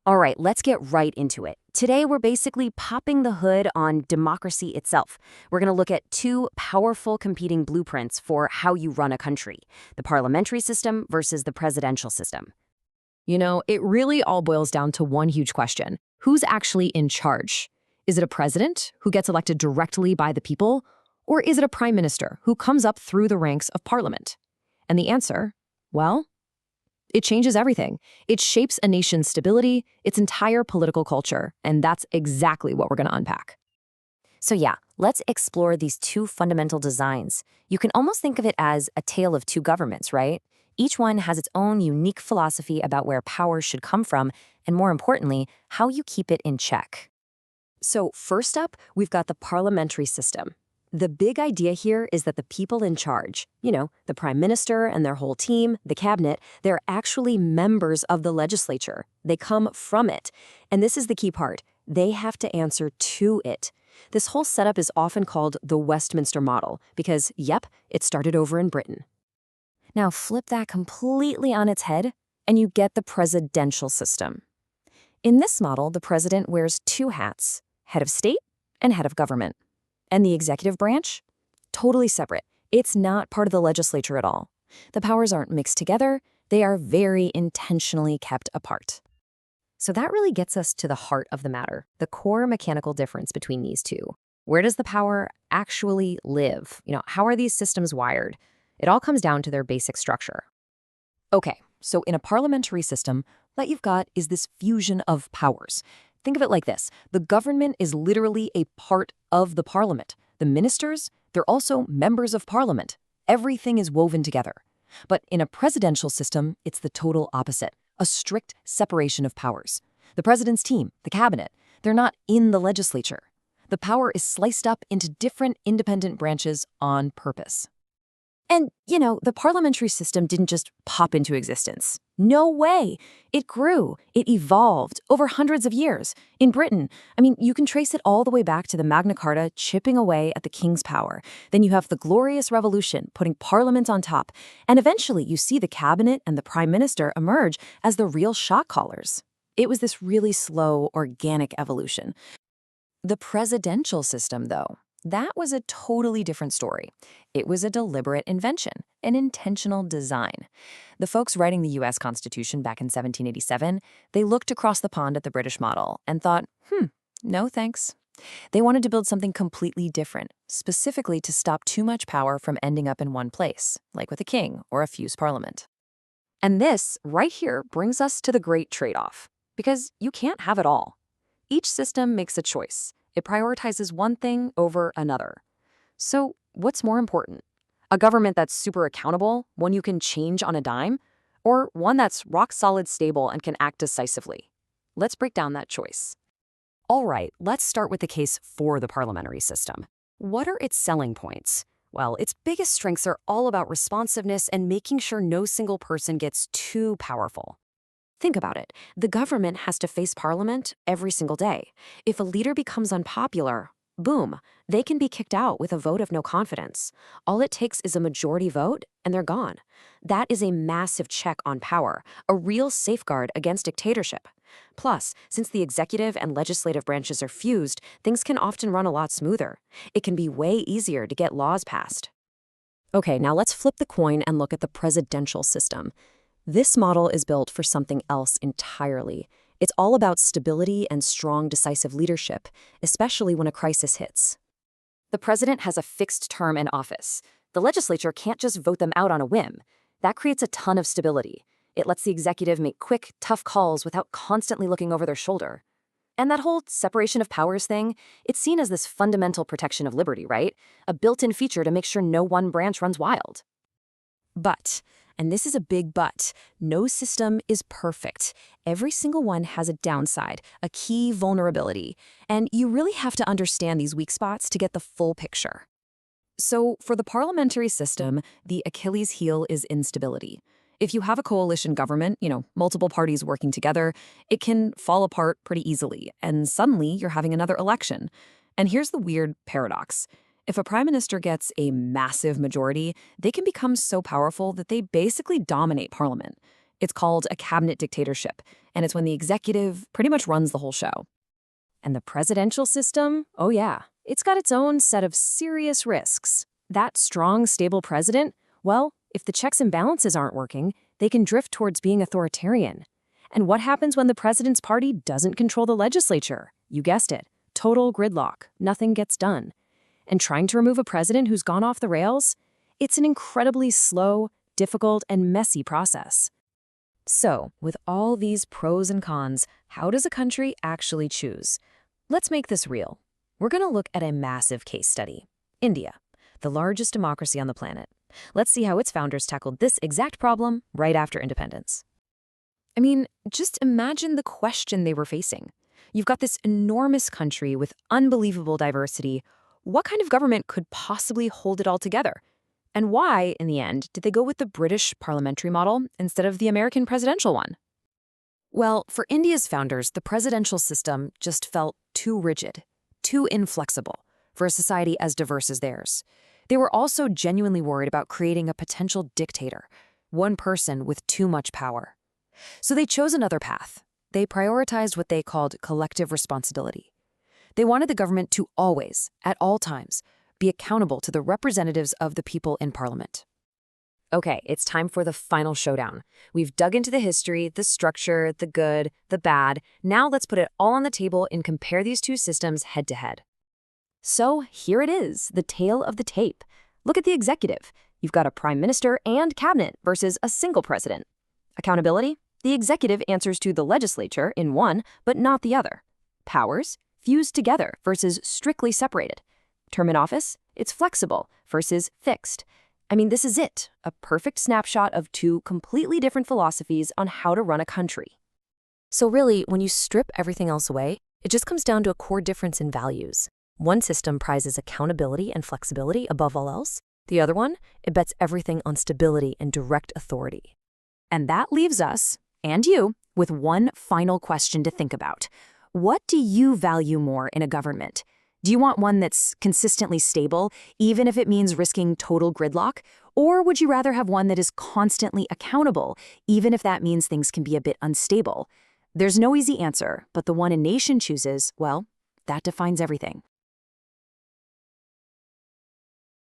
All right, let's get right into it. Today, we're basically popping the hood on democracy itself. We're going to look at two powerful competing blueprints for how you run a country: the parliamentary system versus the presidential system. It really all boils down to one huge question. Who's actually in charge? Is it a president who gets elected directly by the people? Or is it a prime minister who comes up through the ranks of parliament? And the answer, well, it changes everything. It shapes a nation's stability, its entire political culture, and that's exactly what we're going to unpack. So yeah, let's explore these two fundamental designs. You can almost think of it as a tale of two governments, right? Each one has its own unique philosophy about where power should come from, and more importantly, how you keep it in check. So first up, we've got the parliamentary system. The big idea here is that the people in charge, the prime minister and their whole team, the cabinet, they're actually members of the legislature. They come from it. And this is the key part. They have to answer to it. This whole setup is often called the Westminster model because, yep, it started over in Britain. Now flip that completely on its head, and you get the presidential system. In this model, the president wears two hats: head of state and head of government. And the executive branch? Totally separate. It's not part of the legislature at all. The powers aren't mixed together. They are very intentionally kept apart. So that really gets us to the heart of the matter, the core mechanical difference between these two. Where does the power actually live? How are these systems wired? It all comes down to their basic structure. Okay, so in a parliamentary system, what you've got is this fusion of powers. Think of it like this. The government is literally a part of the parliament. The ministers, they're also members of parliament. Everything is woven together. But in a presidential system, it's the total opposite, a strict separation of powers. The president's team, the cabinet, they're not in the legislature. The power is sliced up into different independent branches on purpose. And, the parliamentary system didn't just pop into existence. No way. It grew. It evolved over hundreds of years. In Britain, you can trace it all the way back to the Magna Carta chipping away at the king's power. Then you have the Glorious Revolution putting parliament on top. And eventually you see the cabinet and the prime minister emerge as the real shot callers. It was this really slow, organic evolution. The presidential system, though, that was a totally different story. It was a deliberate invention, an intentional design. The folks writing the U.S. Constitution back in 1787, they looked across the pond at the British model and thought, no thanks. They wanted to build something completely different, specifically to stop too much power from ending up in one place, like with a king or a fused parliament. And this, right here, brings us to the great trade-off, because you can't have it all. Each system makes a choice. It prioritizes one thing over another. So what's more important? A government that's super accountable, one you can change on a dime, or one that's rock-solid stable and can act decisively? Let's break down that choice. All right, let's start with the case for the parliamentary system. What are its selling points? Well, its biggest strengths are all about responsiveness and making sure no single person gets too powerful. Think about it. The government has to face parliament every single day. If a leader becomes unpopular, boom, they can be kicked out with a vote of no confidence. All it takes is a majority vote, and they're gone. That is a massive check on power, a real safeguard against dictatorship. Plus, since the executive and legislative branches are fused, things can often run a lot smoother. It can be way easier to get laws passed. Okay, now let's flip the coin and look at the presidential system. This model is built for something else entirely. It's all about stability and strong, decisive leadership, especially when a crisis hits. The president has a fixed term in office. The legislature can't just vote them out on a whim. That creates a ton of stability. It lets the executive make quick, tough calls without constantly looking over their shoulder. And that whole separation of powers thing, it's seen as this fundamental protection of liberty, right? A built-in feature to make sure no one branch runs wild. But, and this is a big but, no system is perfect. Every single one has a downside, a key vulnerability, and you really have to understand these weak spots to get the full picture. So for the parliamentary system, the Achilles heel is instability. If you have a coalition government, multiple parties working together, it can fall apart pretty easily, and suddenly you're having another election. And here's the weird paradox. If a prime minister gets a massive majority, they can become so powerful that they basically dominate parliament. It's called a cabinet dictatorship, and it's when the executive pretty much runs the whole show. And the presidential system, oh yeah, it's got its own set of serious risks. That strong, stable president, well, if the checks and balances aren't working, they can drift towards being authoritarian. And what happens when the president's party doesn't control the legislature? You guessed it, total gridlock, nothing gets done. And trying to remove a president who's gone off the rails? It's an incredibly slow, difficult, and messy process. So, with all these pros and cons, how does a country actually choose? Let's make this real. We're going to look at a massive case study. India, the largest democracy on the planet. Let's see how its founders tackled this exact problem right after independence. I mean, just imagine the question they were facing. You've got this enormous country with unbelievable diversity. What kind of government could possibly hold it all together? And why, in the end, did they go with the British parliamentary model instead of the American presidential one? Well, for India's founders, the presidential system just felt too rigid, too inflexible for a society as diverse as theirs. They were also genuinely worried about creating a potential dictator, one person with too much power. So they chose another path. They prioritized what they called collective responsibility. They wanted the government to always, at all times, be accountable to the representatives of the people in Parliament. Okay, it's time for the final showdown. We've dug into the history, the structure, the good, the bad. Now let's put it all on the table and compare these two systems head to head. So here it is, the tale of the tape. Look at the executive. You've got a prime minister and cabinet versus a single president. Accountability? The executive answers to the legislature in one, but not the other. Powers? Fused together versus strictly separated. Term in office? It's flexible versus fixed. I mean, this is it, a perfect snapshot of two completely different philosophies on how to run a country. So really, when you strip everything else away, it just comes down to a core difference in values. One system prizes accountability and flexibility above all else. The other one, it bets everything on stability and direct authority. And that leaves us, and you, with one final question to think about. What do you value more in a government? Do you want one that's consistently stable, even if it means risking total gridlock? Or would you rather have one that is constantly accountable, even if that means things can be a bit unstable? There's no easy answer, but the one a nation chooses, well, that defines everything.